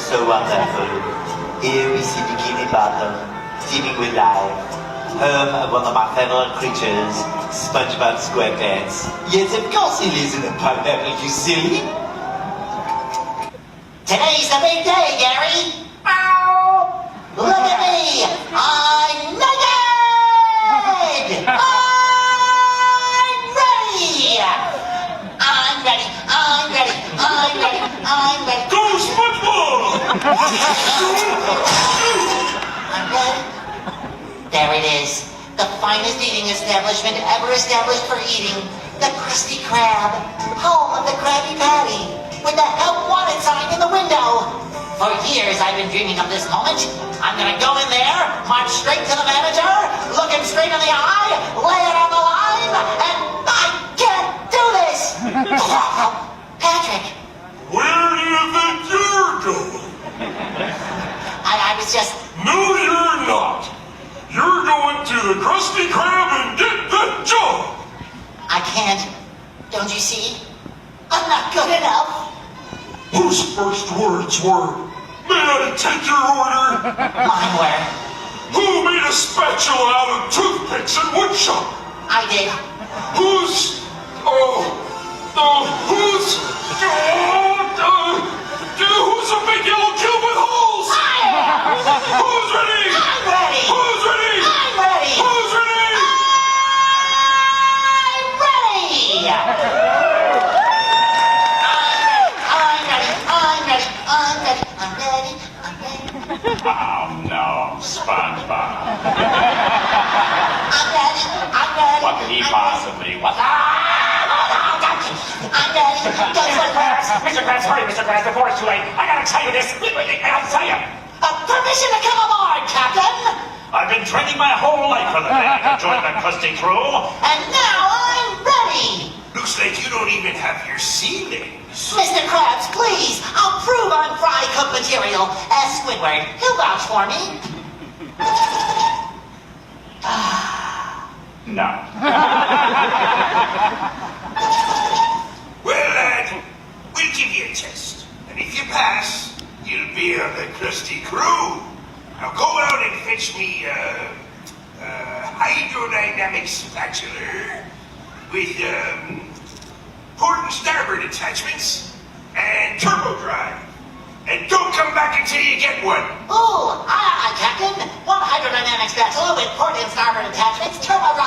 so wonderful. Here we see Bikini Bottom, teeming with life. Home of one of my favorite creatures, SpongeBob SquarePants. Yes, of course he lives in a pineapple, you silly. Today's the big day, Gary. Ow! Look at me. I'm naked. I'm ready. I'm ready. I'm ready. I'm ready. I'm ready. Go, SpongeBob! I'm ready. There it is. The finest eating establishment ever established for eating. The Krusty Krab. Home of the Krabby Patty. With the help wanted sign in the window. For years I've been dreaming of this moment. I'm gonna go in there, march straight to the manager, look him straight in the eye, lay it on the line, and I can't do this! Patrick! Where do you think you're going? I was just... No, you're not. You're going to the Krusty Krab and get the job. I can't. Don't you see? I'm not good enough. Whose first words were, "May I take your order"? Mine were. Who made a spatula out of toothpicks and woodshop? I did. Who's a big yellow cube with holes? I am! Who's ready? I'm ready! Who's ready? I'm ready! Who's ready? I'm ready! I'm ready. Oh no, SpongeBob. I'm ready. What could he possibly want? I'm ready. Just like Krabs. Mr. Krabs, hurry, Mr. Krabs, before it's too late. I gotta tell you this. I'll tell you. Permission to come aboard, Captain. I've been training my whole life for the day to join the Krusty Crew. And now I'm ready. Looks like you don't even have your sea legs. Mr. Krabs, please. I'll prove I'm fry cook material. Squidward, he'll vouch for me. No. Well, lad, we'll give you a test. And if you pass, you'll be on the Krusty Crew. Now go out and fetch me a hydrodynamic spatula with port and starboard attachments and turbo drive. And don't come back until you get one. Ooh, aye, Captain. One hydrodynamic spatula with port and starboard attachments, turbo drive,